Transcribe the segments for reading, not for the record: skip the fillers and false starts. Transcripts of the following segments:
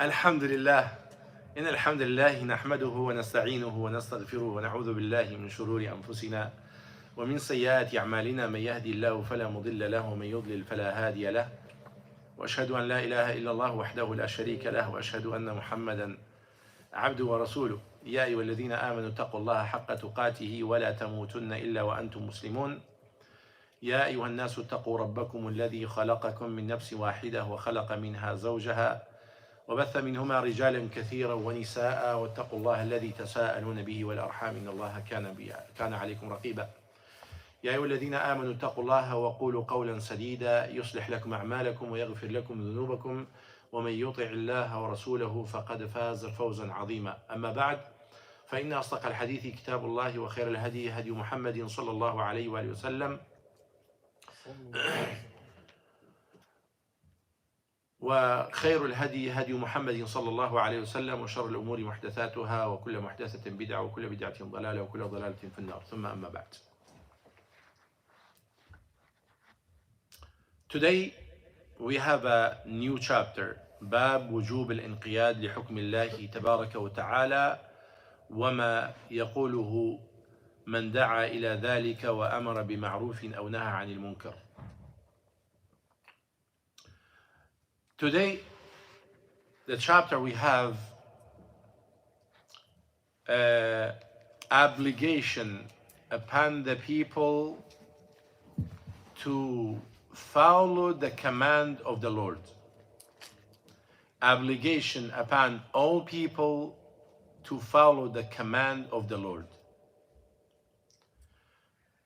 الحمد لله إن الحمد لله نحمده ونستعينه ونستغفره ونعوذ بالله من شرور أنفسنا ومن سيئات أعمالنا من يهدي الله فلا مضل له ومن يضلل فلا هادي له وأشهد أن لا إله إلا الله وحده لا شريك له وأشهد أن محمدا عبده ورسوله يا أيها الذين آمنوا اتقوا الله حق تقاته ولا تموتن إلا وأنتم مسلمون يا أيها الناس اتقوا ربكم الذي خلقكم من نفس واحدة وخلق منها زوجها وبث منهما رجالا كثيرا ونساء واتقوا الله الذي تساءلون به والأرحام إن الله كان عليكم رقيبا يا أيها الذين آمنوا اتقوا الله وقولوا قولا سديدا يصلح لكم أعمالكم ويغفر لكم ذنوبكم ومن يطع الله ورسوله فقد فاز فوزا عظيما أما بعد فإن أصدق الحديث كتاب الله وخير الهدي هدي محمد صلى الله عليه وآله وسلم وخير الهدي هدي محمد صلى الله عليه وسلم وشر الأمور محدثاتها وكل محدثة بدعة وكل بدعة ضلالة وكل ضلالة في النار ثم أما بعد. Today we have a new chapter باب وجوب الانقياد لحكم الله تبارك وتعالى وما يقوله من دعا إلى ذلك وأمر بمعروف أو نهى عن المنكر. Today, the chapter we have obligation upon the people to follow the command of the Lord. Obligation upon all people to follow the command of the Lord.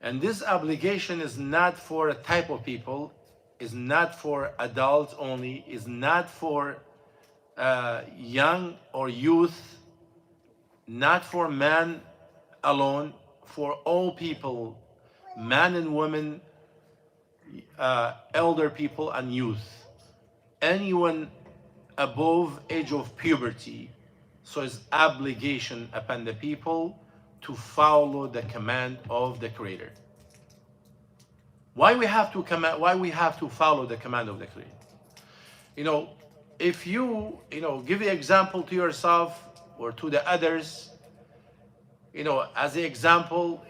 And this obligation is not for a type of people, is not for adults only, is not for young or youth, not for man alone, for all people, man and women, elder people and youth, anyone above age of puberty. So it's obligation upon the people to follow the command of the Creator. Why we have to follow the command of the Creator? If you give an example to yourself or to the others, as an example,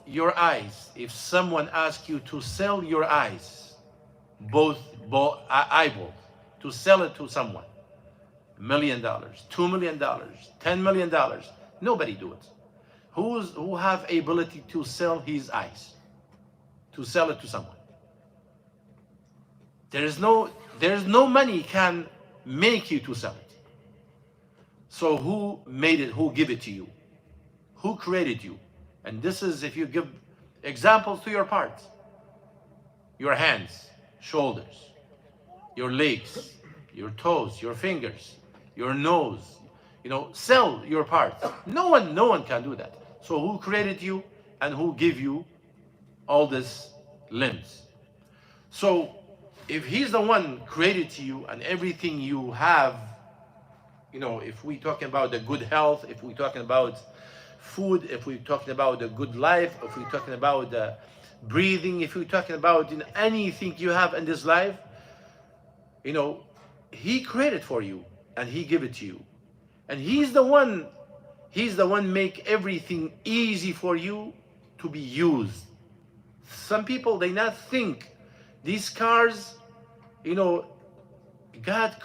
your eyes. If someone asks you to sell your eyes, both eyeballs, to sell it to someone, $1 million, $2 million, $10 million, nobody do it. Who have ability to sell his eyes, to sell it to someone? There's no money can make you to sell it. So who made it? Who give it to you? Who created you? And this is, if you give examples to your parts, your hands, shoulders, your legs, your toes, your fingers, your nose, sell your parts. No one can do that. So who created you and who give you all these limbs? So if he's the one created you and everything you have, if we're talking about the good health, if we're talking about food, if we're talking about the good life, if we're talking about the breathing, if we're talking about anything you have in this life, he created for you and he give it to you. And he's the one make everything easy for you to be used. Some people, they not think these cars, God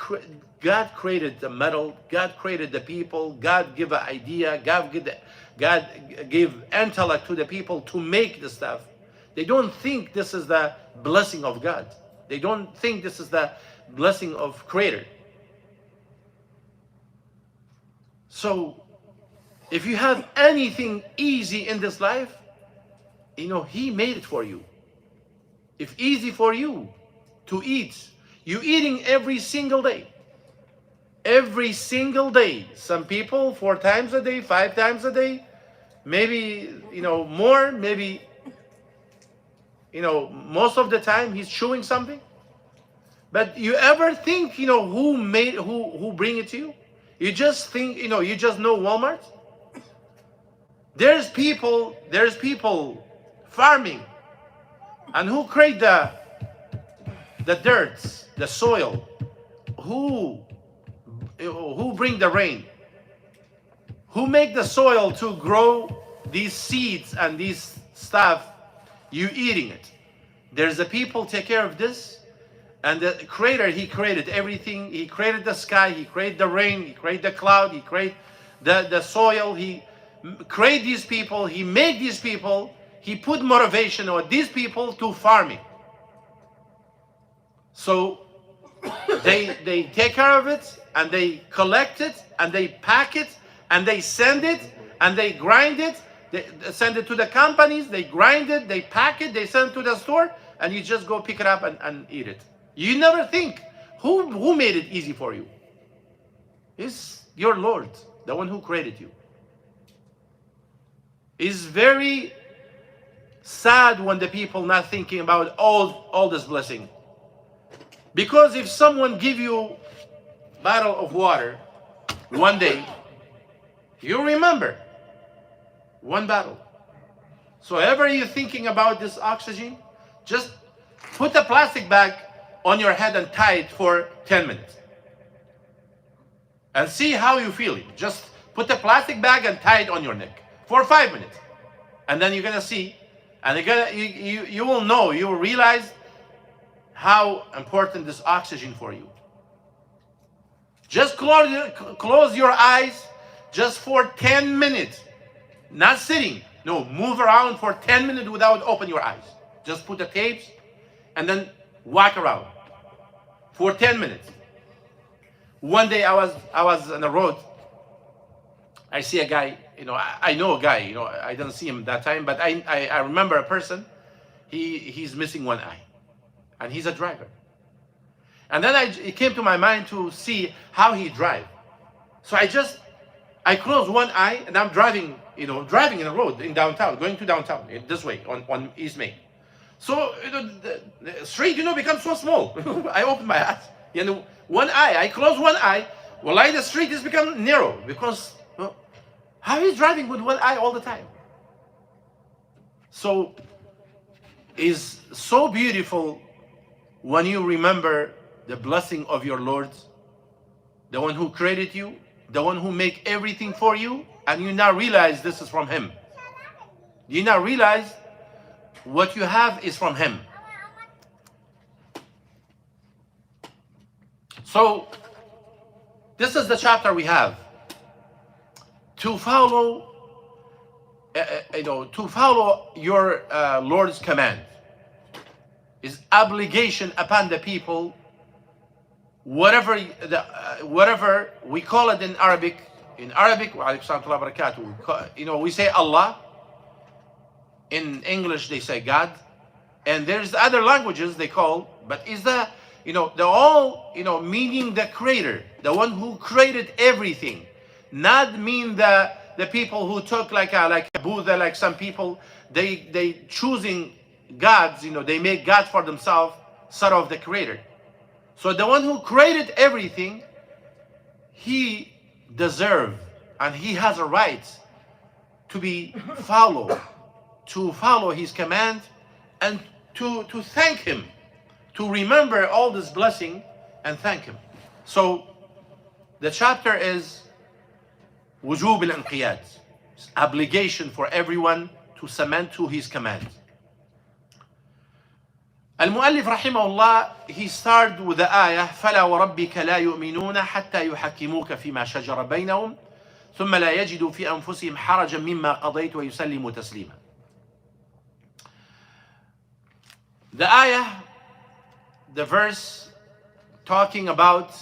created the metal, God created the people, God give an idea, God give intellect to the people to make the stuff. They don't think this is the blessing of God. They don't think this is the blessing of Creator. So if you have anything easy in this life, he made it for you. If easy for you to eat, you eating every single day. Every single day. Some people 4 times a day, 5 times a day, maybe more, maybe most of the time he's chewing something. But you ever think who bring it to you? You just think you just know Walmart. There's people farming, and who create the dirt, the soil? Who who bring the rain? Who make the soil to grow these seeds and these stuff? You eating it. There's a people take care of this. And the creator, he created everything. He created the sky, he created the rain, he created the cloud, he created the soil. He created these people, he made these people, he put motivation on these people to farming. So they take care of it, and they collect it, and they pack it, and they send it, and they grind it. They send it to the companies, they grind it, they pack it, they send it to the store, and you just go pick it up and eat it. You never think, who made it easy for you? It's your Lord, the one who created you. It's very sad when the people not thinking about all this blessing. Because if someone give you a bottle of water one day, you remember one bottle. So ever you're thinking about this oxygen, just put a plastic bag on your head and tie it for 10 minutes. And see how you feel it. Just put a plastic bag and tie it on your neck for 5 minutes. And then you're gonna see, and you will know, you will realize how important this oxygen for you. Just close your eyes just for 10 minutes. Not sitting. No, move around for 10 minutes without open your eyes. Just put the tapes and then walk around for 10 minutes. One day I was on the road. I see a guy, I know a guy, I didn't see him that time, but I remember a person, he's missing one eye, and he's a driver. And then it came to my mind to see how he drive. So I close one eye, and I'm driving in the road in downtown, going to downtown, this way, on East Main. So the street, becomes so small. I open my eyes, one eye, I close one eye. Well, the street has become narrow, because how he's driving with one eye all the time. So it's so beautiful when you remember the blessing of your Lord, the one who created you, the one who make everything for you, and you now realize this is from him. You now realize what you have is from him. So this is the chapter we have. To follow, to follow your Lord's command is obligation upon the people. Whatever we call it in Arabic, we say Allah. In English they say God, and there's other languages they call, but is the meaning the creator, the one who created everything. Not mean the people who took like a Buddha, like some people, they choosing gods, they make God for themselves, sort of the creator. So the one who created everything, he deserves and he has a right to be followed, to follow his command, and to thank him, to remember all this blessing and thank him. So the chapter is wujub al-inqiyad, obligation for everyone to submit to his command. Al-Mu'allif raḥimahu, he started with the ayah فَلَا وَرَبِّكَ لَا يُؤْمِنُونَ حَتَّى يُحَكِّمُوكَ فِي مَا شَجَرَ بَيْنَهُمْ ثُمَّ لَا يَجِدُوا فِي أَنفُسِهِمْ حَرَجًا مِمَّا قَضَيْتَ وَيُسَلِّمُوا تَسْلِيمًا. The ayah, the verse talking about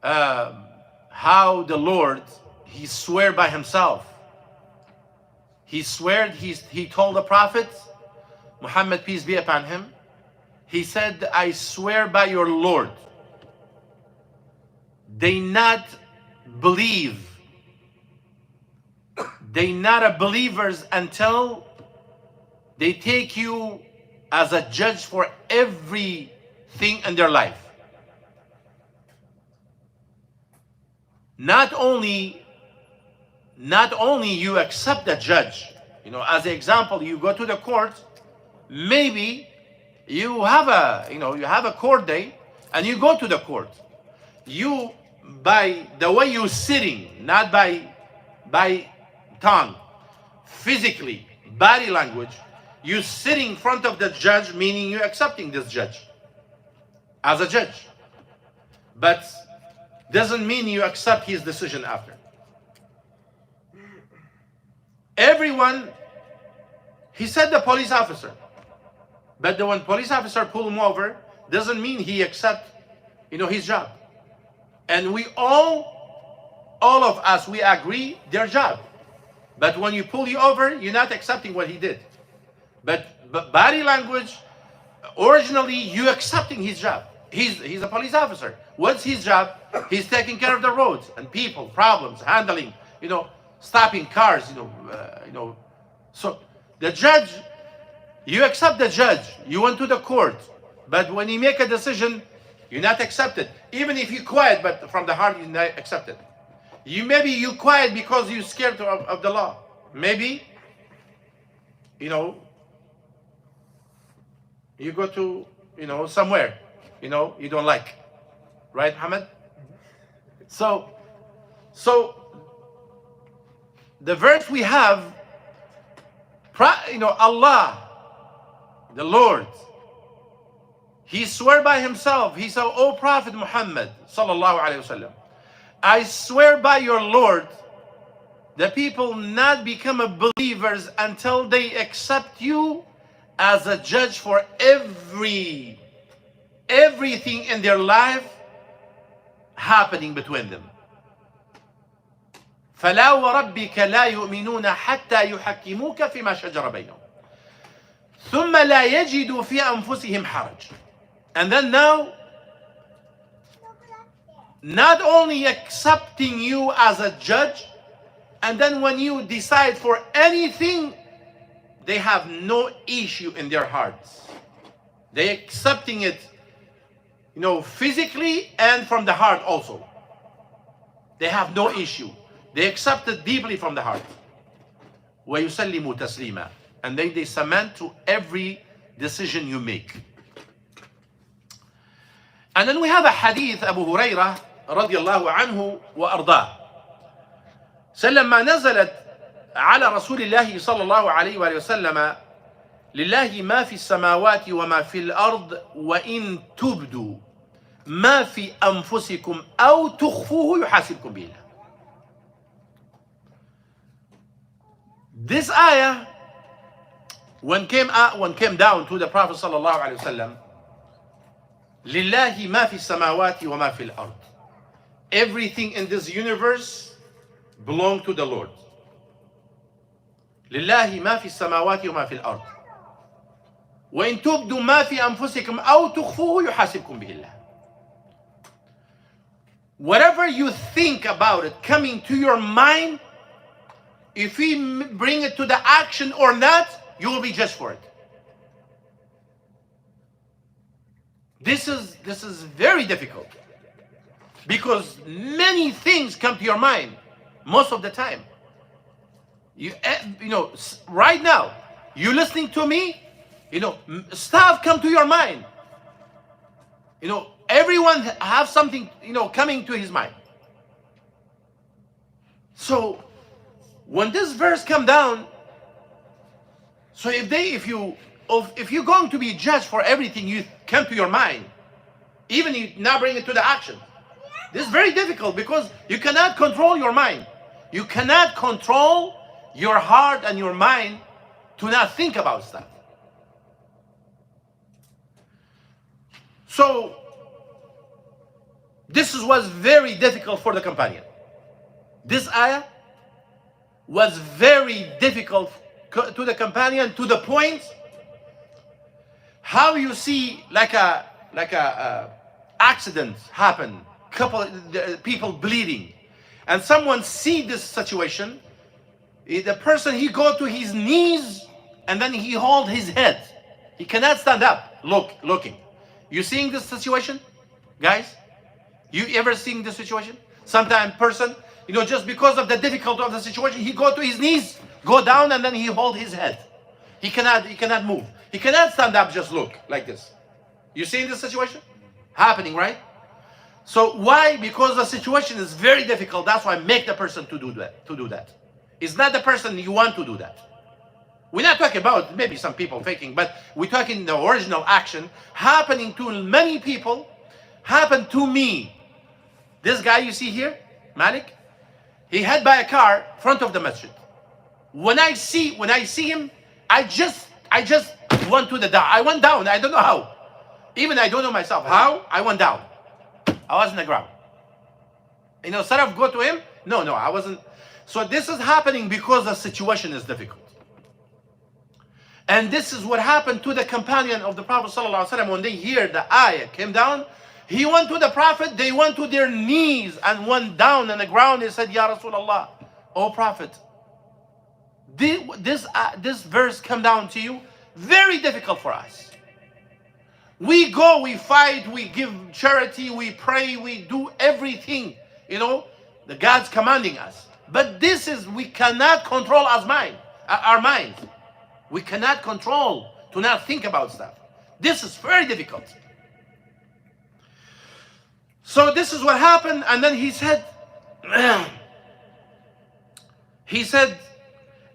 how the Lord, he swear by himself. He told the Prophet Muhammad, peace be upon him, he said, I swear by your Lord, they not believe, they not a believers until they take you as a judge for everything in their life. Not only you accept the judge, as an example, you go to the court, maybe you have a court day and you go to the court. you, by the way you're sitting, not by tongue, physically, body language, you sitting in front of the judge, meaning you're accepting this judge as a judge. But doesn't mean you accept his decision after. Everyone, he said the police officer, but when police officer pull him over, doesn't mean he accept, his job. And we all of us, we agree their job. But when you pull you over, you're not accepting what he did. But body language, originally you accepting his job. He's a police officer. What's his job? He's taking care of the roads and people, problems, handling, stopping cars, So the judge, you accept the judge. You went to the court. But when he make a decision, you're not accepted. Even if you're quiet, but from the heart, you're not accepted. Maybe you quiet because you're scared of the law. Maybe, you go to, somewhere, you don't like. Right, Muhammad? So the verse we have, Allah, the Lord, he swear by himself. He said, "O Prophet Muhammad, sallallahu alaihi wasallam, I swear by your Lord, the people not become believers until they accept you as a judge for everything in their life happening between them. فلا وربك لا يؤمنون حتى يحكموك فيما شجر بينهم ثم لا يجدوا في أنفسهم حرج." And then now, not only accepting you as a judge, and then when you decide for anything, they have no issue in their hearts. They accepting it, physically and from the heart also. They have no issue. They accept it deeply from the heart. وَيُسَلِّمُوا تَسْلِيمًا. And then they submit to every decision you make. And then we have a hadith, Abu Hurairah رضي الله عنه وأرضاه. لما نزلت على رسول الله صلى الله عليه وآله وسلم لله ما في السماوات وما في الأرض وإن تبدوا ما في أنفسكم أو تخفوه يحاسبكم به الله. This ayah, when came down to the Prophet صلى الله عليه وسلم, لله ما في السماوات وما في الأرض. Everything in this universe belongs to the Lord. لله ما في السماوات وما في الأرض وإن تبدوا ما في أنفسكم أو تخفوه يحاسبكم به الله. Whatever you think about it coming to your mind, if we bring it to the action or not, you will be judged for it. This is very difficult because many things come to your mind most of the time. Right now, you listening to me, stuff come to your mind. Everyone have something, coming to his mind. So when this verse come down, so if you're going to be judged for everything you come to your mind, even you now bring it to the action, this is very difficult because you cannot control your mind. You cannot control your heart and your mind to not think about stuff. So this was very difficult for the companion. This ayah was very difficult to the companion, to the point how you see like a accident happen, couple people bleeding, and someone see this situation. The person, he go to his knees and then he hold his head. He cannot stand up. Looking. You seeing this situation, guys? You ever seen this situation? Sometimes person, just because of the difficulty of the situation, he go to his knees, go down, and then he hold his head. He cannot move. He cannot stand up. Just look like this. You seeing this situation happening, right? So why? Because the situation is very difficult. That's why I make the person to do that. It's not the person you want to do that. We're not talking about maybe some people faking, but we're talking the original action happening to many people, happened to me. This guy you see here, Malik, he had by a car front of the masjid. When I see him, I just went to the down. I went down. I don't know how. Even I don't know myself how. I went down. I was on the ground. Instead of go to him, no, I wasn't. So this is happening because the situation is difficult. And this is what happened to the companion of the Prophet ﷺ when they hear the ayah came down. He went to the Prophet, they went to their knees and went down on the ground. They said, Ya Rasulullah, O Prophet, this verse come down to you, very difficult for us. We go, we fight, we give charity, we pray, we do everything, the God's commanding us. But this is, we cannot control our minds. We cannot control to not think about stuff. This is very difficult. So this is what happened, and then he said,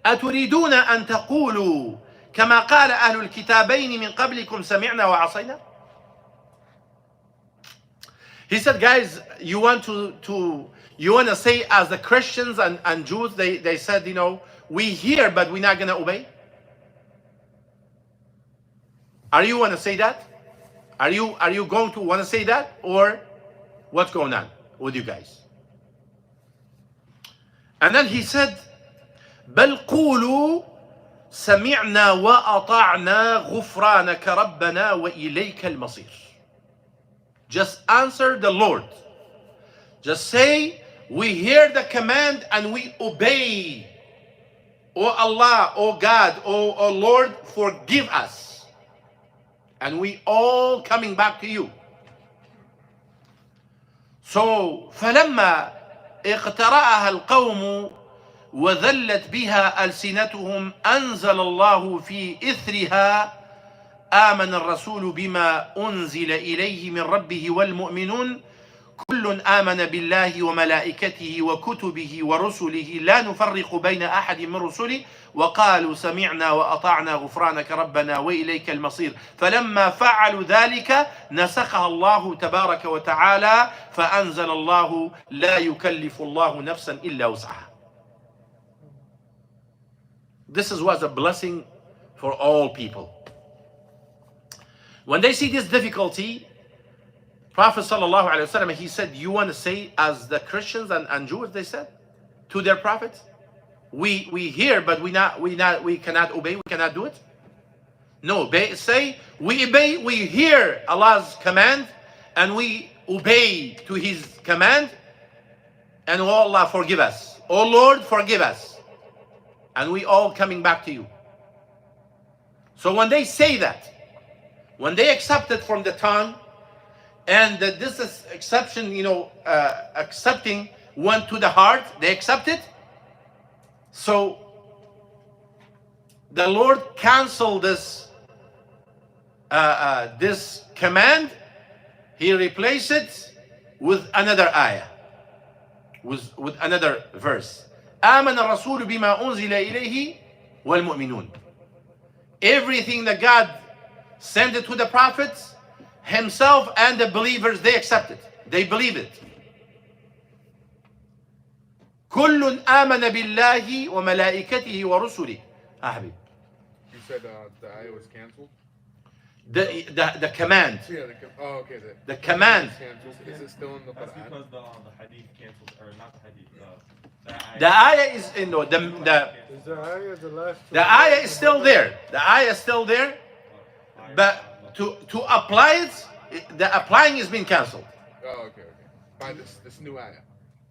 أتريدون أن تقولوا كما قال أهل الكتابين من قبلكم سمعنا وعصينا. He said, guys, you want to say as the Christians and Jews, they said, we hear but we're not going to obey. Are you want to say that? Are you going to want to say that, or what's going on with you guys? And then he said, بل قولوا سمعنا وأطعنا غفرانك ربنا وإليك المصير. Just answer the Lord. Just say, we hear the command and we obey. Oh Allah, oh God, oh Lord, forgive us. And we all coming back to you. So فلما اقترأها القوم وذلت بها ألسنتهم أنزل الله في إثرها آمن الرسول بما أنزل إليه من ربه والمؤمنون كل آمن بالله وملائكته وكتبه ورسله لا نفرق بين أحد من رسله وقالوا سمعنا وأطعنا غفرانك ربنا وإليك المصير فلما فعلوا ذلك نسخها الله تبارك وتعالى فأنزل الله لا يكلف الله نفسا إلا وسعها. This was a blessing for all people. When they see this difficulty, Prophet sallallahu alaihi wasallam, he said, you want to say as the Christians and Jews, they said to their prophets, we hear but we cannot obey, we cannot do it. No, say we obey, we hear Allah's command and we obey to his command, and oh Allah, forgive us. Oh Lord, forgive us. And we all coming back to you. So when they say that, when they accept it from the tongue, and that this is exception, accepting went to the heart, they accept it. So the Lord canceled this command. He replaced it with another ayah, with another verse. آمن الرسول بما أنزل إليه والمؤمنون. Everything that God sent it to the prophets, himself and the believers, they accept it. They believe it. كل آمن بالله وملائكته ورسله. حبيبي. You said the ayah was canceled? The command. Yeah, okay. The command. Is it still in the That's Quran? because the hadith canceled, or not the hadith, The ayah is the ayah is still there. The ayah is still there, but to apply it, the applying has been cancelled. Oh, okay. By this new ayah.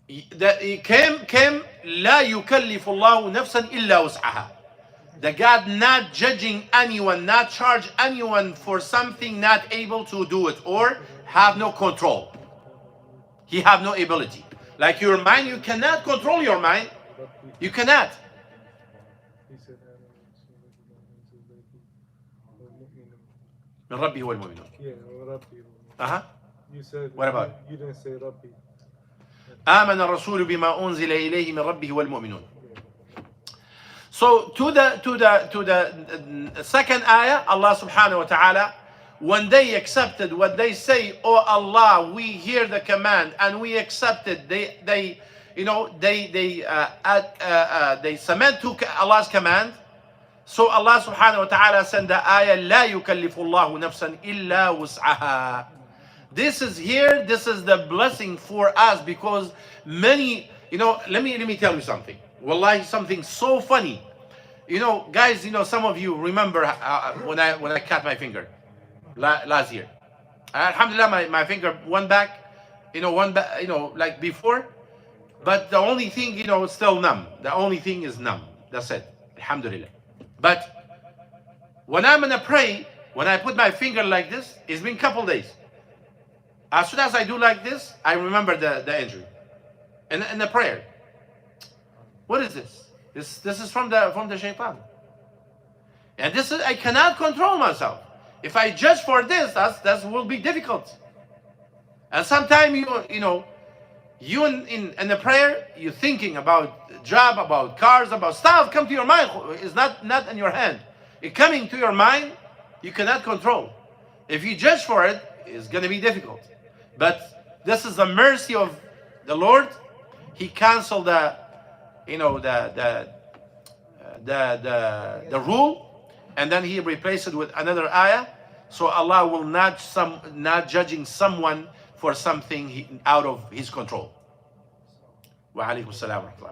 It came لا يكلف الله نفسا إلا وسعها. The God not judging anyone, not charge anyone for something not able to do it or have no control. He have no ability. Like your mind, you cannot control your mind. You cannot. من ربه والمؤمنون. You said. What about? You didn't say Rabbi. آمن الرسول بما أنزل إليه من ربه والمؤمنون. So to the second ayah, Allah subhanahu wa ta'ala, when they accepted what they say, oh Allah, we hear the command and we accept it. They submit to Allah's command. So Allah subhanahu wa ta'ala sent the ayah, لا يكلف الله نفسا إلا وسعها. This is the blessing for us, because many, let me tell you something. Wallahi, something so funny. Guys, some of you remember when I cut my finger last year. Alhamdulillah, my finger went back, like before. But the only thing, it's still numb. The only thing is numb. That's it. Alhamdulillah. But when I'm gonna pray, when I put my finger like this, it's been a couple days. As soon as I do like this, I remember the injury. And the prayer. What is this? This is from the shaitan. And this is, I cannot control myself. If I judge for this, that will be difficult. And sometimes you in the prayer, you're thinking about job, about cars, about stuff come to your mind. It's not in your hand. It's coming to your mind, you cannot control. If you judge for it, it's going to be difficult. But this is the mercy of the Lord. He canceled the rule, and then he replaced it with another ayah. So Allah will not judging someone for something out of his control. Wa alaykum assalam wa rahmatullahi wa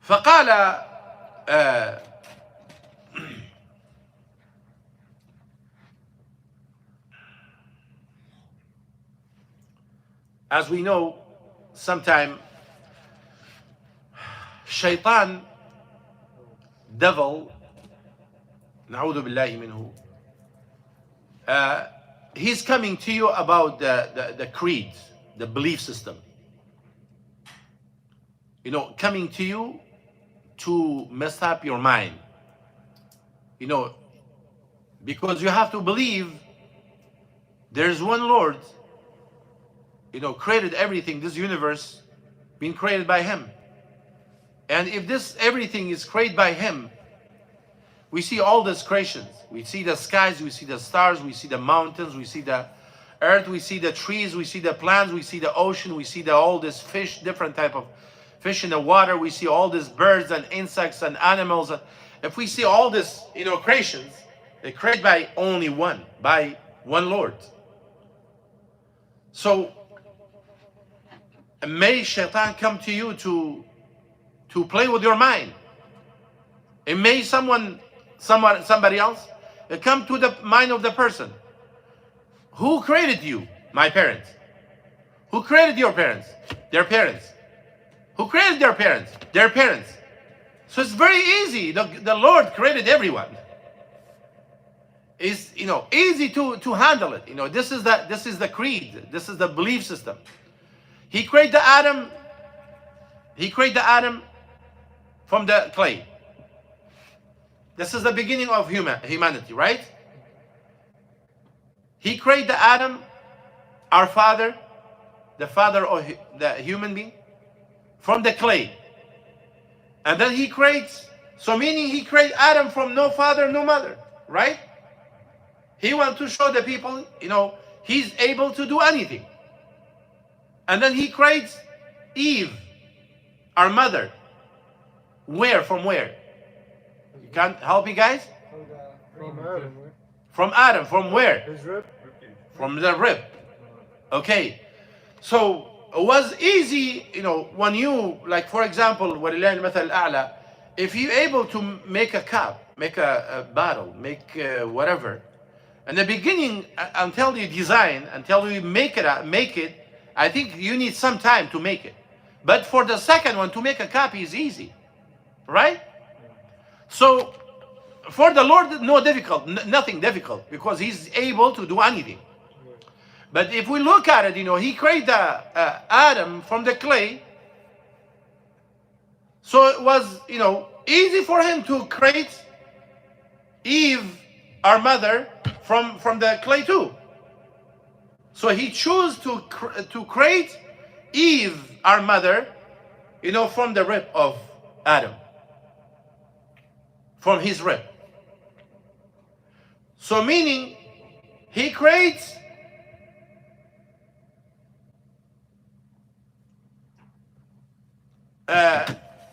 barakatuh. فقال as we know, sometime shaitan, devil, na'udhu billahi minhu, he's coming to you about the creed, the belief system. Coming to you to mess up your mind. Because you have to believe there's one Lord, created everything, this universe, been created by him. And if this everything is created by him, we see all these creations. We see the skies, we see the stars, we see the mountains, we see the earth, we see the trees, we see the plants, we see the ocean, we see all this fish, different type of fish in the water, we see all these birds and insects and animals. If we see all this, creations, they're created by only one, by one Lord. So may shaitan come to you to play with your mind. It may somebody else come to the mind of the person. Who created you? My parents. Who created your parents? Their parents. Who created their parents? Their parents. So it's very easy. The Lord created everyone. It's easy to handle it. This is the creed. This is the belief system. He created Adam from the clay. This is the beginning of humanity, right? He created Adam, our father, the father of the human being, from the clay. And then he creates, meaning he created Adam from no father, no mother, right? He wants to show the people, he's able to do anything. And then he creates Eve, our mother. Where? From where? You can't help me, guys? From Adam. From Adam. From where? His rib. From the rib. Okay. So it was easy, when you, like for example, وَلِلَّهِ الْمَثَلُ الْأَعْلَى, if you're able to make a cup, make a bottle, make whatever, in the beginning, until you design, until you make it, I think you need some time to make it. But for the second one, to make a copy is easy, right? So for the Lord, nothing difficult, because he's able to do anything. But if we look at it, he created Adam from the clay. So it was, easy for him to create Eve our mother from the clay too. So he chose to create Eve, our mother, from the rib of Adam, from his rib. So meaning, he creates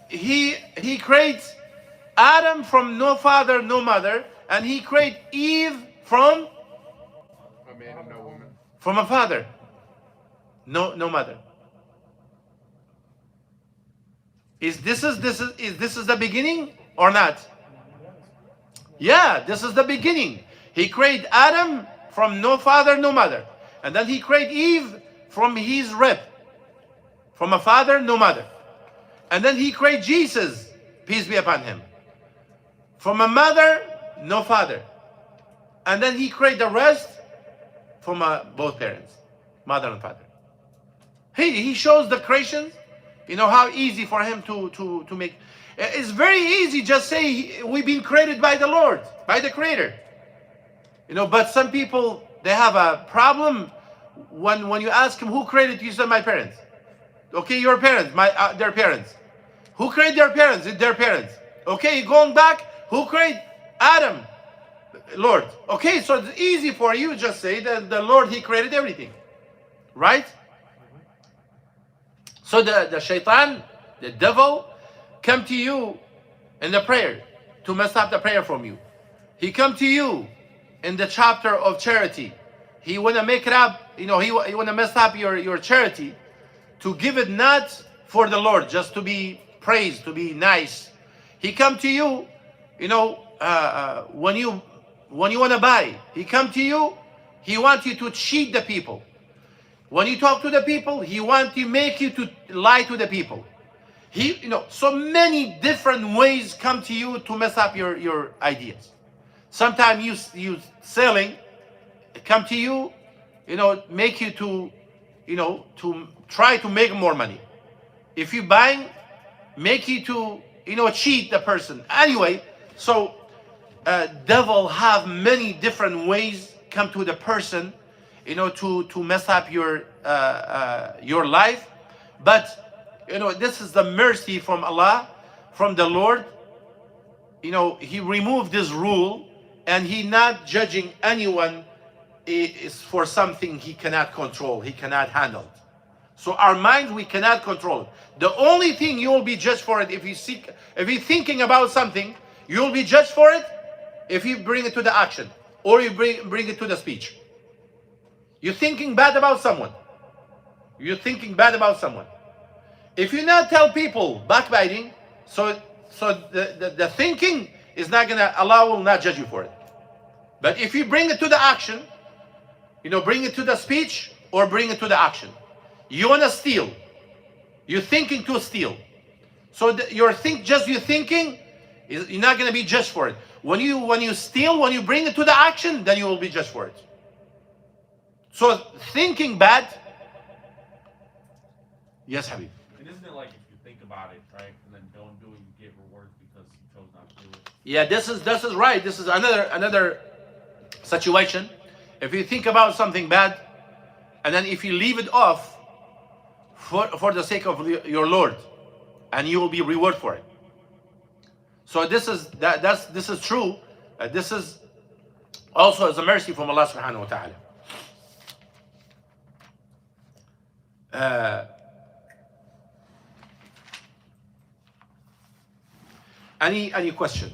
he creates Adam from no father, no mother, and he creates Eve from A man and no woman. a father, no mother. Is this the beginning or not? Yeah, this is the beginning. He created Adam from no father, no mother, and then he created Eve from his rib, from a father, no mother, and then he created Jesus, peace be upon him, from a mother, no father, and then he created the rest from both parents, mother and father. He shows the creations, how easy for him to make. It's very easy, just say we've been created by the Lord, by the Creator. But some people, they have a problem when you ask them who created you, say my parents. Okay, your parents, their parents. Who created their parents? It's their parents. Okay, going back, who created Adam? Lord. Okay, so it's easy for you, just say that the Lord, he created everything. Right? So the shaitan, the devil, come to you in the prayer to mess up the prayer from you. He come to you in the chapter of charity. He want to make it up, he want to mess up your charity, to give it not for the Lord, just to be praised, to be nice. He come to you, when you want to buy. He come to you, he wants you to cheat the people. When you talk to the people, he wants to make you to lie to the people. So many different ways come to you to mess up your ideas. Sometimes you selling, come to you, make you to try to make more money. If you buying, make you to, cheat the person. Anyway, so devil have many different ways come to the person, to mess up your life. But this is the mercy from Allah, from the Lord. He removed this rule, and he not judging anyone is for something he cannot control, he cannot handle. So our mind, we cannot control it. The only thing you will be judged for it, if you're thinking about something, you will be judged for it if you bring it to the action, or you bring it to the speech. You're thinking bad about someone. If you not tell people backbiting, so the thinking is not gonna, Allah will not judge you for it. But if you bring it to the action, bring it to the speech or bring it to the action. You wanna steal, you're thinking to steal. So you're thinking, you're not gonna be judged for it. When you steal, when you bring it to the action, then you will be judged for it. So thinking bad. Yes, Habib. And isn't it like if you think about it, right, and then don't do it, you get rewards because you chose not to do it? Yeah, this is right. This is another situation. If you think about something bad, and then if you leave it off for the sake of your Lord, and you will be rewarded for it. So this is true. This is also as a mercy from Allah subhanahu wa ta'ala. Any question?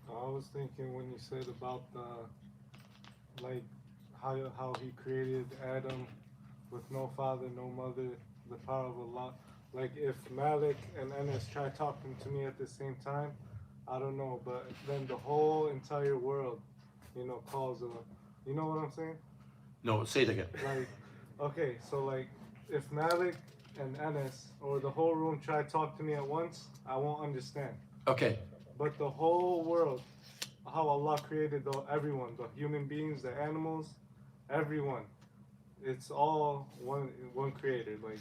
I was thinking when you said about like how he created Adam with no father, no mother, the power of Allah. Like if Malik and Enes try talking to me at the same time, I don't know, but then the whole entire world, calls them. You know what I'm saying? No, say it again. Like, okay, so like if Malik and Enes or the whole room try to talk to me at once, I won't understand. Okay. But the whole world, how Allah created everyone, the human beings, the animals, everyone, it's all one creator. Like,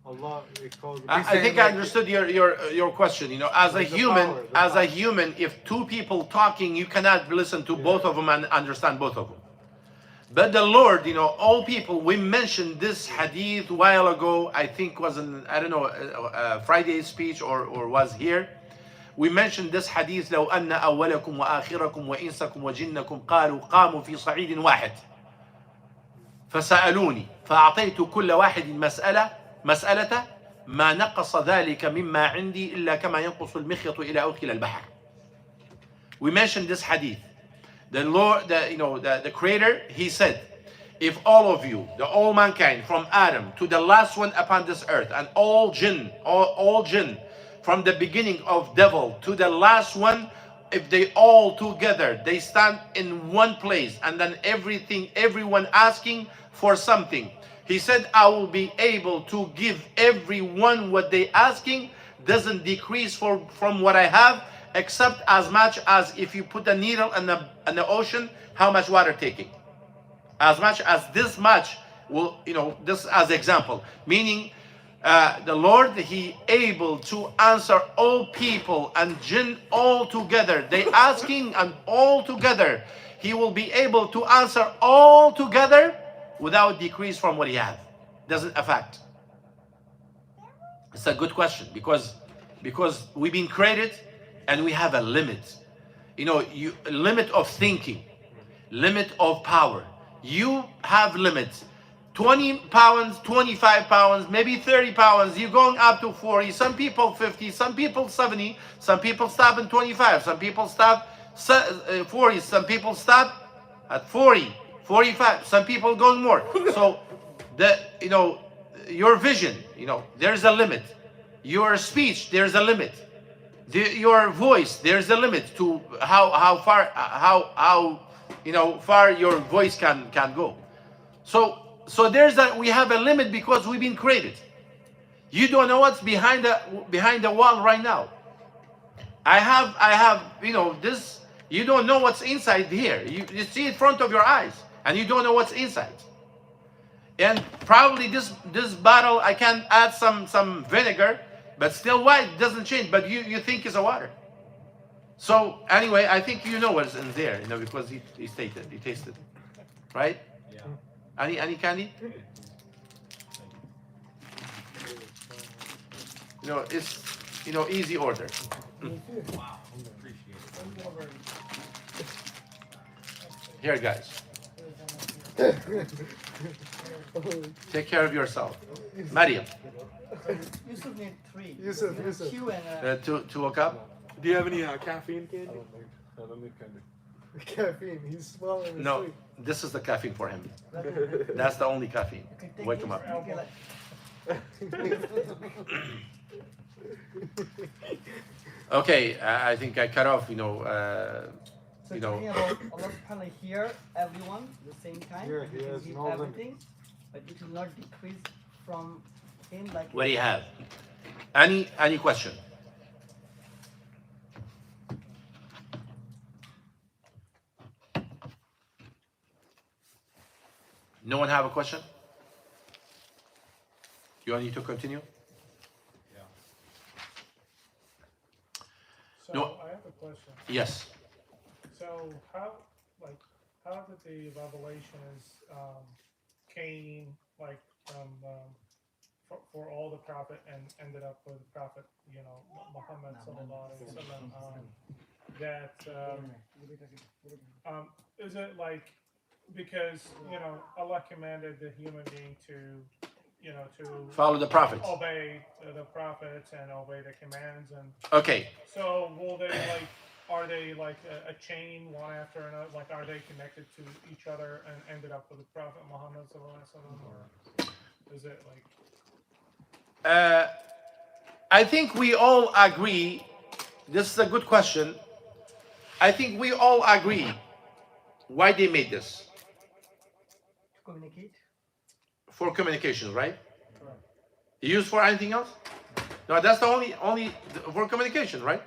Allah, it calls. I think I understood your question. You know, as a human, if two people talking, you cannot listen to both of them and understand both of them. But the Lord, you know, all people. We mentioned this hadith a while ago. I think was in, I don't know, Friday's speech or was here. We mentioned this hadith. لو أن أولكم وآخركم وإنسكم وجنكم قاموا في صعيد واحد فسألوني فأعطيت كل واحد مسألة ما نقص ذلك مما عندي إلا كما ينقص المخيط إلى أدخل البحر. We mentioned this hadith. The Lord, the Creator, He said, if all of you, all mankind, from Adam to the last one upon this earth, and all jinn, from the beginning of devil to the last one, if they all together, they stand in one place, and then everyone asking for something, He said, I will be able to give everyone what they asking, doesn't decrease from what I have, except as much as if you put a needle in the ocean, how much water taking. As much as this much will, this as example. Meaning, the Lord, He able to answer all people and jinn all together. They asking and all together. He will be able to answer all together without decrease from what He has. Doesn't affect. It's a good question because we've been created and we have a limit. Limit of thinking, limit of power. You have limits. 20 pounds, 25 pounds, maybe 30 pounds. You're going up to 40. Some people 50. Some people 70. Some people stop at 25. Some people stop 40. Some people stop at 40, 45. Some people going more. So your vision, there's a limit. Your speech, there's a limit. Your voice, there's a limit to how far far your voice can go. So we have a limit because we've been created. You don't know what's behind the wall right now. I have this. You don't know what's inside here. You see it in front of your eyes, and you don't know what's inside. And probably this bottle, I can add some vinegar, but still white doesn't change. But you think it's a water. So anyway, I think you know what's in there, because he tasted, right? Yeah. Any candy? It's easy order. Wow. Appreciate it. Here, guys. Take care of yourself. Mariam. Yusuf need 3. Yusuf. Q and Two o'clock. Do you have any caffeine candy? I don't need candy. Caffeine, he's swallowing. No, this is the caffeine for him. That's the only caffeine. Wake him up. Okay, I think I cut off. So talking about Allah subhanahu wa hear everyone at the same time. Yeah, He he can has give no limit. everything, but it will not decrease from him like. What do you have? Any question? No one have a question? You want me to continue? Yeah. So No. I have a question. Yes. So how did the revelations came from for all the prophet and ended up with Prophet Muhammad sallallahu alaihi wasallam? That is it because Allah commanded the human being to Follow the prophets. obey the prophets and obey the commands, and Okay. so will they are they a chain one after another? Are they connected to each other and ended up with the Prophet Muhammad sallallahu alaihi wasallam, or is it I think we all agree. This is a good question. I think we all agree why they made this. To communicate. For communication, right? Used for anything else? No, that's the only for communication, right?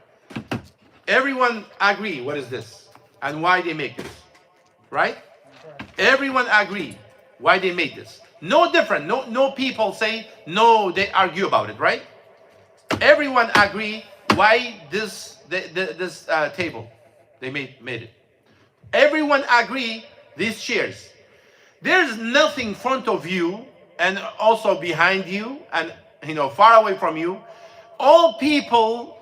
Everyone agree what is this and why they make this, right? Everyone agree why they made this. No different. No people say no. They argue about it, right? Everyone agree why this table they made it. Everyone agree these chairs. There's nothing in front of you and also behind you and far away from you. All people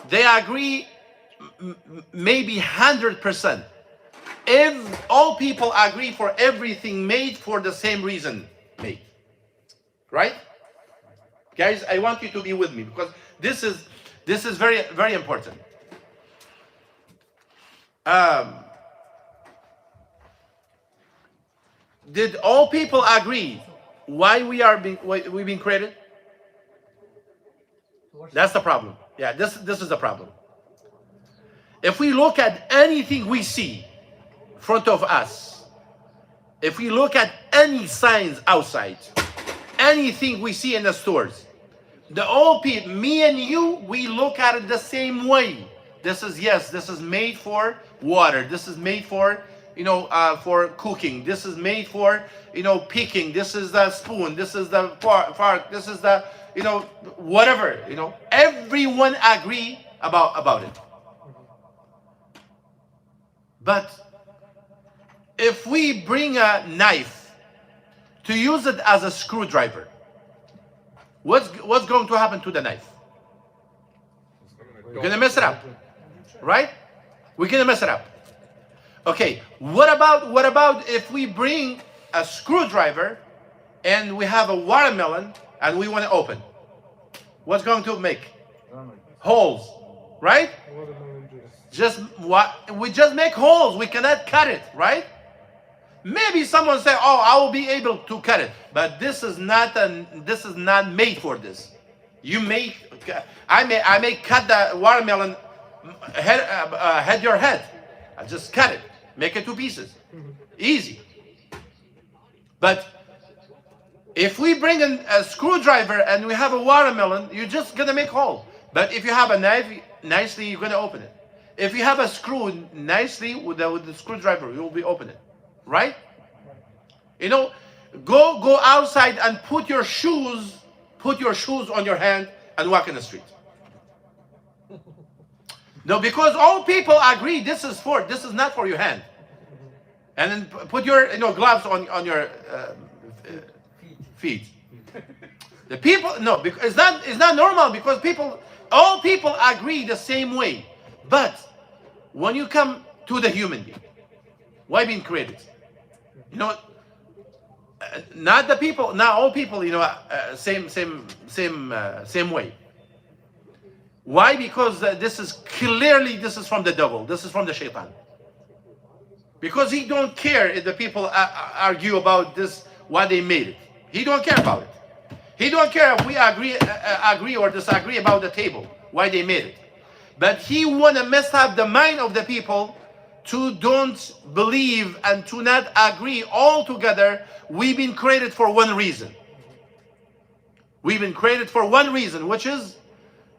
they agree maybe 100%. If all people agree for everything made for the same reason made, right? Guys, I want you to be with me because this is very, very important. Did all people agree why we've been created? That's the problem. Yeah, this is the problem. If we look at anything we see in front of us, if we look at any signs outside, anything we see in the stores, the old people, me and you, we look at it the same way. This is made for water. This is made for for cooking. This is made for picking. This is the spoon. This is the fork. This is the whatever. Everyone agree about it. But if we bring a knife to use it as a screwdriver, what's going to happen to the knife? We're gonna mess it up, right? We're gonna mess it up. Okay, what about if we bring a screwdriver and we have a watermelon and we want to open? What's going to make? Holes, right? We just make holes. We cannot cut it, right? Maybe someone say, "Oh, I will be able to cut it," but this is not made for this. I may cut the watermelon head your head. I just cut it, make it 2 pieces, easy. But if we bring in a screwdriver and we have a watermelon, you're just gonna make hole. But if you have a knife, nicely you're gonna open it. If you have a screw, nicely with the screwdriver, you will be open it, right? Go outside and put your shoes on your hand and walk in the street. No, because all people agree this is not for your hand. And then put your gloves on your feet. The people because it's not normal because all people agree the same way. But when you come to the human being, why being created? Not the people, not all people, same way. Why? Because this is from the devil. This is from the shaitan. Because he don't care if the people argue about this, why they made it. He don't care about it. He don't care if we agree or disagree about the table, why they made it. But he want to mess up the mind of the people to don't believe and to not agree all together. We've been created for one reason. We've been created for one reason, which is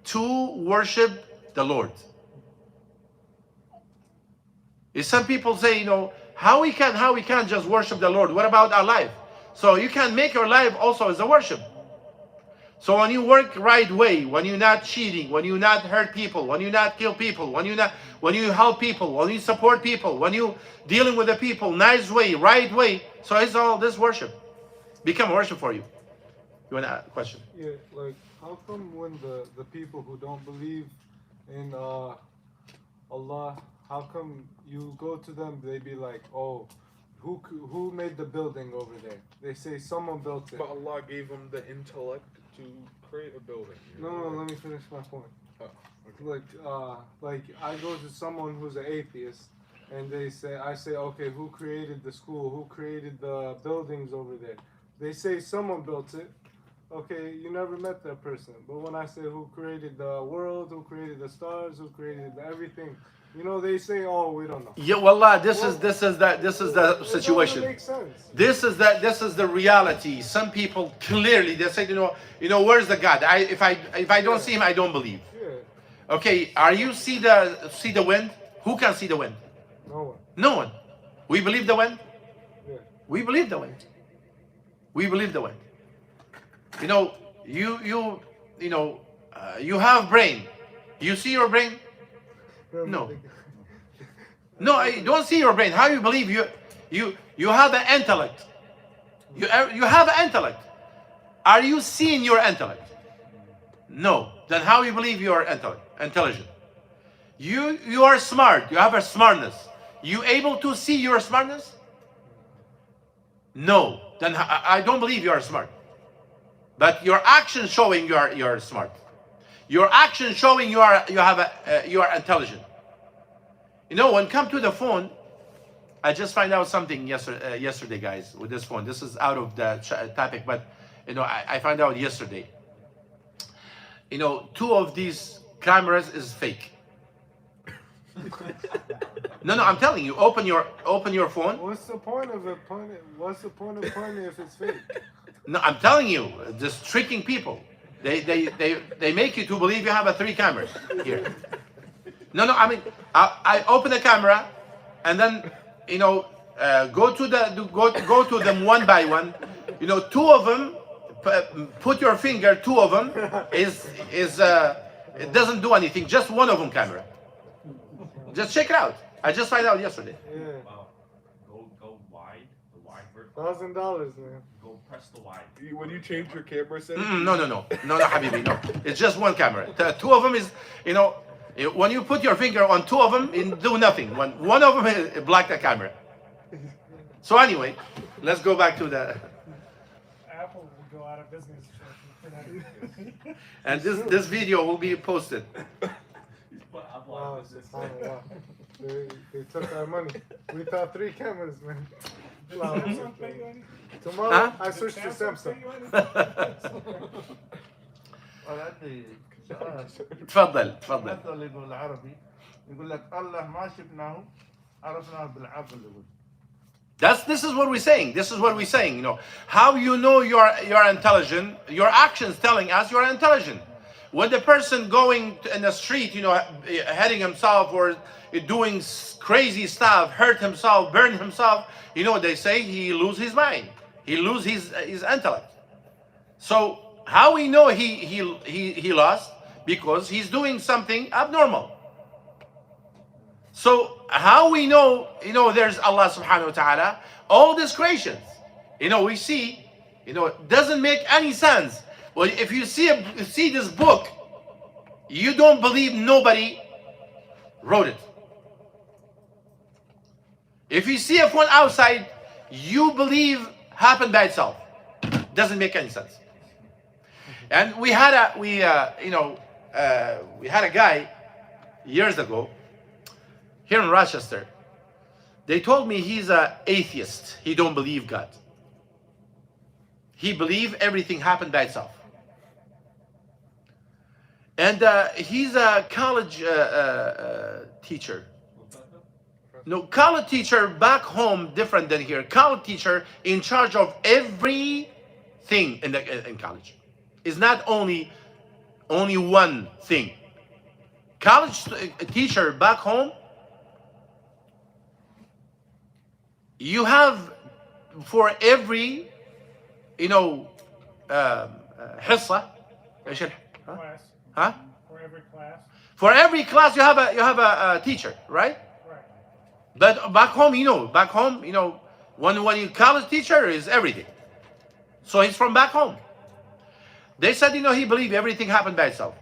to worship the Lord. Some people say, how we can't just worship the Lord? What about our life? So you can make your life also as a worship. So when you work right way, when you're not cheating, when you not hurt people, when you not kill people, when you help people, when you support people, when you dealing with the people nice way, right way, so it's all this worship. Become worship for you. You want to ask a question? Yeah, like how come when the people who don't believe in Allah, how come you go to them, they be like, oh, who made the building over there? They say someone built it. But Allah gave them the intellect to create a building. No, let me finish my point. Like I go to someone who's an atheist, and I say, okay, who created the school? Who created the buildings over there? They say someone built it. Okay, you never met that person. But when I say who created the world, who created the stars, who created everything, they say, oh, we don't know. Yeah, wallah, this is the situation. It makes sense. This is the reality. Some people clearly they say, where's the God? If I don't see him, I don't believe. Yeah. Okay, are you see the wind? Who can see the wind? No one. No one. We believe the wind? Yeah. We believe the wind. We believe the way. You know, you have brain. You see your brain? No. No, I don't see your brain. How you believe you have an intellect? You have an intellect. Are you seeing your intellect? No. Then how you believe you are intelligent? You are smart. You have a smartness. You able to see your smartness? No. Then I don't believe you are smart. But your action showing you are smart. Your action showing you are intelligent. You know, when it comes to the phone, I just find out something yesterday, guys, with this phone. This is out of the topic, but you know, I found out yesterday. You know, 2 of these cameras is fake. No, I'm telling you. Open your phone. What's the point of it? What's the point of pointing if it's fake? No, I'm telling you, just tricking people. They make you to believe you have 3 cameras here. No, I mean, I open the camera, and then you know, go to them one by one. You know, 2 of them. Put your finger. 2 of them is it doesn't do anything. Just 1 of them camera. Just check it out. I just found out yesterday. Yeah. Wow. Go wide. The wide version. $1,000, man. Go press the wide. When you change your camera setting, No, Habibi, no. It's just 1 camera. The 2 of them is, you know, when you put your finger on 2 of them, it do nothing. One of them is black the camera. So anyway, let's go back to the. Apple will go out of business. And this video will be posted. Wow, subhanallah. They took our money. We thought 3 cameras, man. Wow. Tomorrow Huh? I switched to Samsung. عندي سؤال. تفضل. مثل يقول العربي يقول لك الله ما شفناه عرفناه بالعقل يقول. This is what we're saying. This is what we're saying. You know, how you know you're intelligent. Your actions telling us you're intelligent. When the person going in the street, you know, heading himself or doing crazy stuff, hurt himself, burn himself, you know, they say he lose his mind. He lose his intellect. So how we know he lost? Because he's doing something abnormal. So how we know, you know, there's Allah subhanahu wa ta'ala, all these creations, you know, we see, you know, it doesn't make any sense. Well, if you see this book, you don't believe nobody wrote it. If you see a phone outside, you believe happened by itself. Doesn't make any sense. And we had a guy years ago here in Rochester. They told me he's an atheist. He don't believe God. He believe everything happened by itself. And he's a college teacher. No, college teacher back home different than here. College teacher in charge of everything in college. It's not only one thing. College teacher back home, you have for every, you know, حصة. Class. Huh? For every class. For every class you have a teacher, right? Right. But back home, you know, when you college teacher is everything. So he's from back home. They said, you know, he believed everything happened by itself.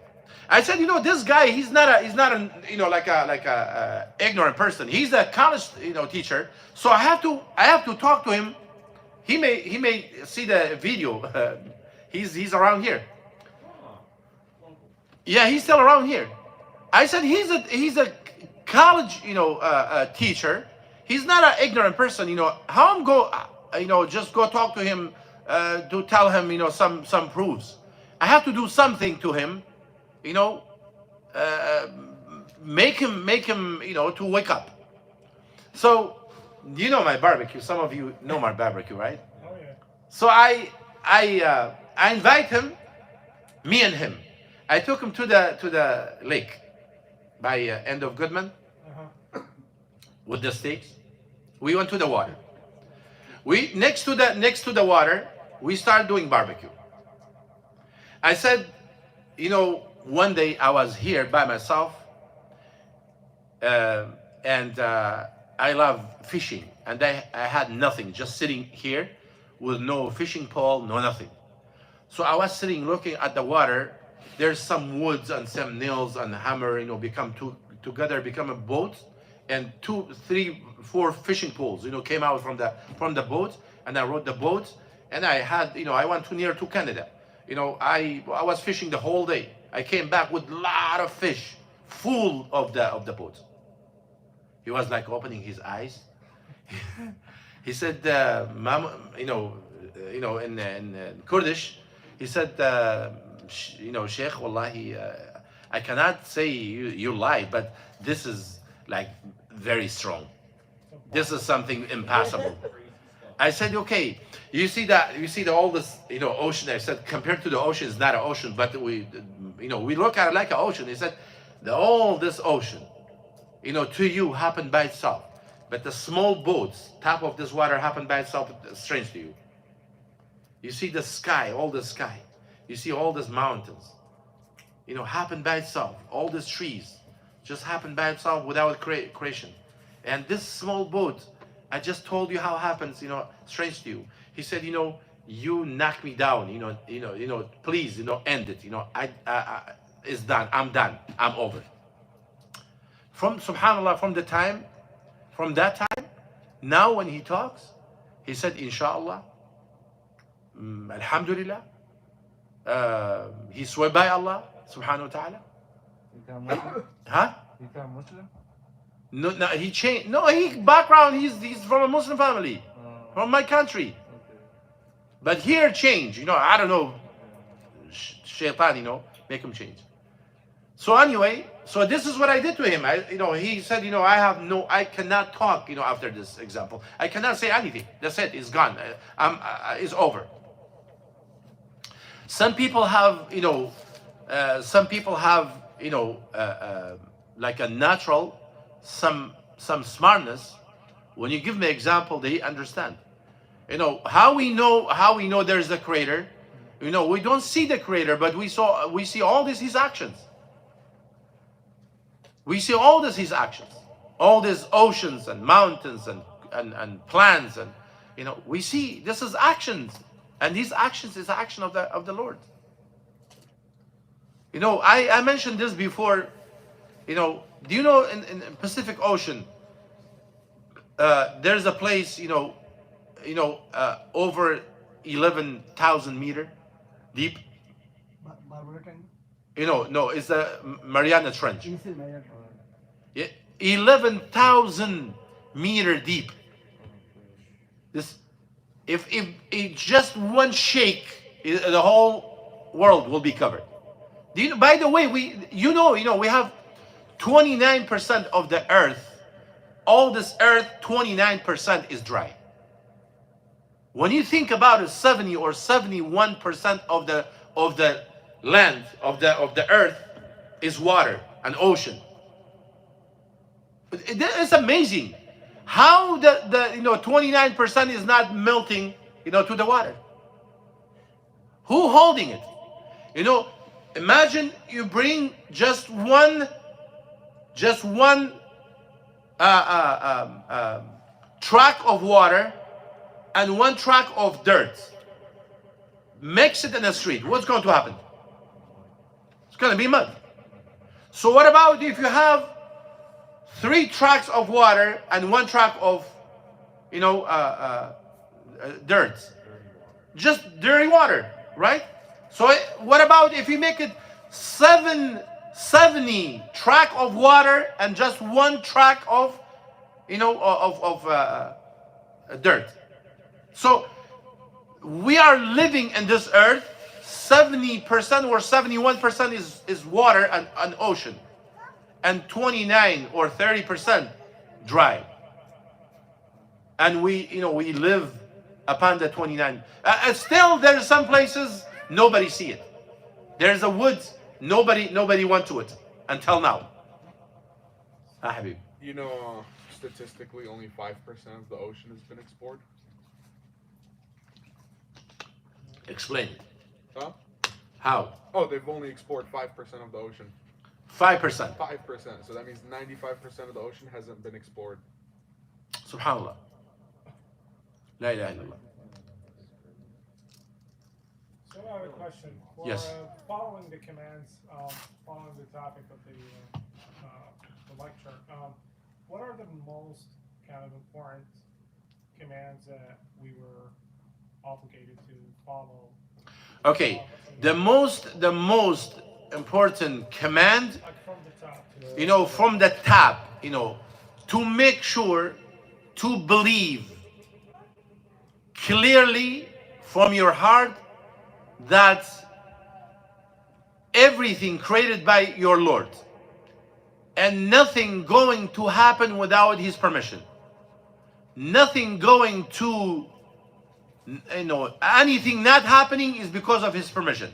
I said, you know, this guy, he's not a you know, like a ignorant person. He's a college, you know, teacher. So I have to talk to him. He may see the video. He's around here. Yeah, he's still around here. I said he's a college, you know, teacher. He's not an ignorant person, you know. How I'm just go talk to him to tell him, you know, some proofs. I have to do something to him, you know, make him, you know, to wake up. So, you know my barbecue. Some of you know my barbecue, right? Oh yeah. So I invite him, me and him. I took him to the lake by end of Goodman with the stakes. We went to the water. We next to the water, we started doing barbecue. I said, you know, one day I was here by myself, and I love fishing, and I had nothing, just sitting here with no fishing pole, no nothing. So I was sitting looking at the water. There's some woods and some nails and hammer, you know, together become a boat, and 2, 3, 4 fishing poles, you know, came out from the boat, and I rode the boat, and I had, you know, I went near to Canada. You know, I was fishing the whole day. I came back with a lot of fish, full of the boat. He was like opening his eyes. He said, "Mama," you know, in Kurdish, he said, you know, Sheikh, wallahi, I cannot say you lie, but this is like very strong. This is something impossible. I said, okay, you see all this, you know, ocean. I said, compared to the ocean, it's not an ocean, but we, you know, we look at it like an ocean. He said, all this ocean, you know, to you happened by itself, but the small boats, top of this water happened by itself, strange to you. You see the sky, all the sky. You see all these mountains, you know, happened by itself. All these trees just happened by itself without creation. And this small boat, I just told you how it happens, you know, strange to you. He said, you know, you knocked me down, you know, please, you know, end it. You know, it's done. I'm done. I'm over. From subhanallah, from that time, now when he talks, he said, inshallah, alhamdulillah, he swear by Allah subhanahu wa ta'ala. Become Muslim? Huh? Become Muslim? No, he changed. No, background, he's from a Muslim family, from my country. Okay. But here change, you know, I don't know, shaitan, you know, make him change. So anyway, so this is what I did to him. You know, he said, you know, I cannot talk, you know, after this example. I cannot say anything. That's it, it's gone. It's over. Some people have, you know, like a natural, some smartness. When you give me example, they understand. You know, how we know there's a creator. You know, we don't see the creator, but we see all this his actions. We see all this his actions, all these oceans and mountains and plants, and you know, we see this is actions, and these actions is action of the Lord. You know, I mentioned this before. You know, do you know in Pacific Ocean, there's a place, you know, over 11,000 meter deep. You know, no, it's the Mariana Trench. Yeah, 11,000 meter deep. This, if just one shake, the whole world will be covered. Do you know, by the way, we have 29% of the earth. All this earth, 29% is dry. When you think about it, 70 or 71% of the land of the earth is water and ocean. It's amazing how the 29% is not melting, you know, to the water. Who holding it? You know, imagine you bring just one track of water and one track of dirt. Mix it in the street. What's going to happen? It's going to be mud. So what about if you have 3 tracks of water and 1 track of, you know, dirt? Just dirty water, right? So what about if you make it 70 track of water and just 1 track of, you know, of dirt? So we are living in this earth. 70% or 71% is water and ocean, and 29 or 30% dry. And we live upon the 29. Still, there are some places nobody see it. There's a woods nobody went to it until now. Habib. You know, statistically, only 5% of the ocean has been explored. Explain it. Huh? How? Oh, they've only explored 5% of the ocean. 5%. 5%. So that means 95% of the ocean hasn't been explored. Subhanallah. La ilaha illallah. So I have a question. For, Yes. following the commands, following the topic of the lecture, what are the most kind of important commands that we were obligated to follow? Okay. The most important command, Like from the top. from the top, to make sure to believe clearly from your heart that everything created by your Lord and nothing going to happen without his permission. Nothing going to, anything not happening is because of his permission.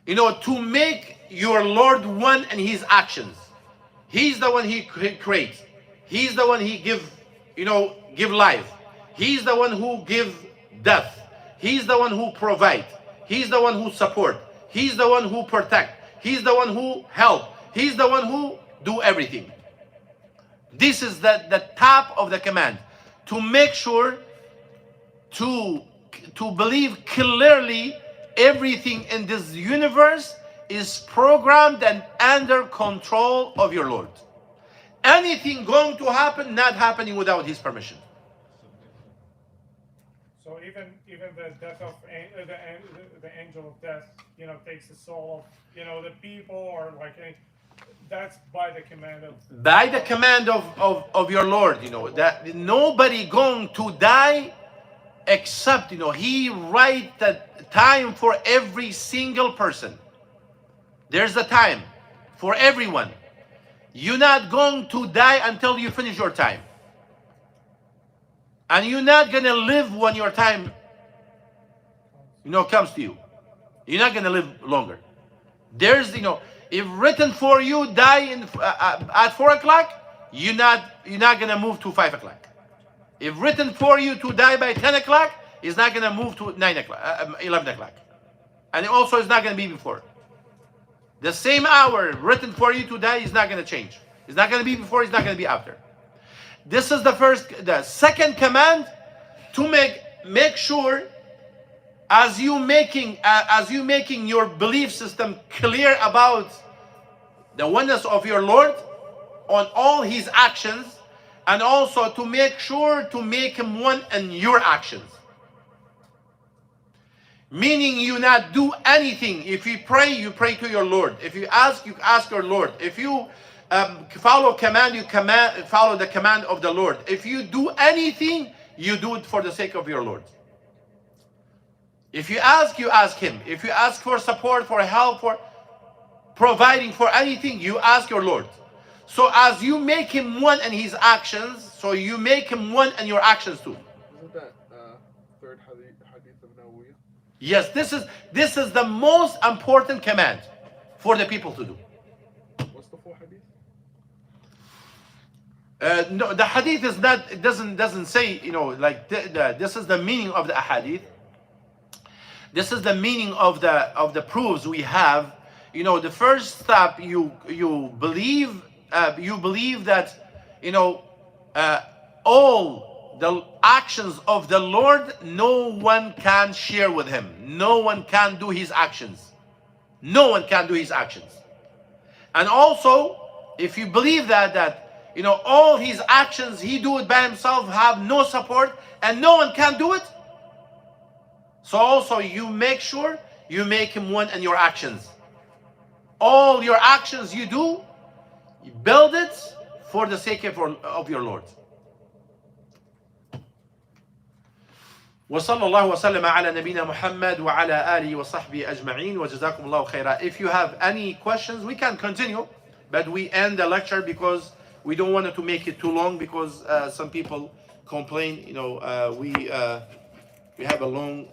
To make your Lord one in his actions. He's the one he creates. He's the one he give life. He's the one who give death. He's the one who provide. He's the one who support. He's the one who protect. He's the one who help. He's the one who do everything. This is the top of the command. To make sure to believe clearly everything in this universe is programmed and under control of your Lord. Anything going to happen, not happening without his permission. So even the death of the angel of death, takes the soul of the people, or that's by the command of. By the command of your Lord, that nobody going to die except he write the time for every single person. There's a time for everyone. You're not going to die until you finish your time. And you're not going to live when your time, comes to you. You're not going to live longer. There's, if written for you, die at 4 o'clock, you're not going to move to 5 o'clock. If written for you to die by 10 o'clock, it's not going to move to 9 o'clock, 11 o'clock. And also it's not going to be before. The same hour written for you to die is not going to change. It's not going to be before, it's not going to be after. This is the second command, to make sure as you making your belief system clear about the oneness of your Lord on all his actions, and also to make sure to make him one in your actions. Meaning you not do anything. If you pray to your Lord. If you ask your Lord. If you follow command, follow the command of the Lord. If you do anything, you do it for the sake of your Lord. If you ask him. If you ask for support, for help, for providing for anything, you ask your Lord. So as you make him one in his actions, so you make him one in your actions too. Isn't that third hadith of Nawawiyah? Yes, this is the most important command for the people to do. What's the full hadith? No, the hadith is not. It doesn't say. This is the meaning of the hadith. This is the meaning of the proofs we have. The first step, you believe that all the actions of the Lord, no one can share with him. No one can do his actions. No one can do his actions. And also, if you believe that all his actions, he do it by himself, have no support, and no one can do it. So also you make sure you make him one in your actions. All your actions you do, you build it for the sake of your Lord. وصلى الله وسلم على نبينا محمد وعلى آله وصحبه أجمعين وجزاكم الله خيرا. If you have any questions, we can continue, but we end the lecture because we don't want to make it too long, because some people complain. We have a long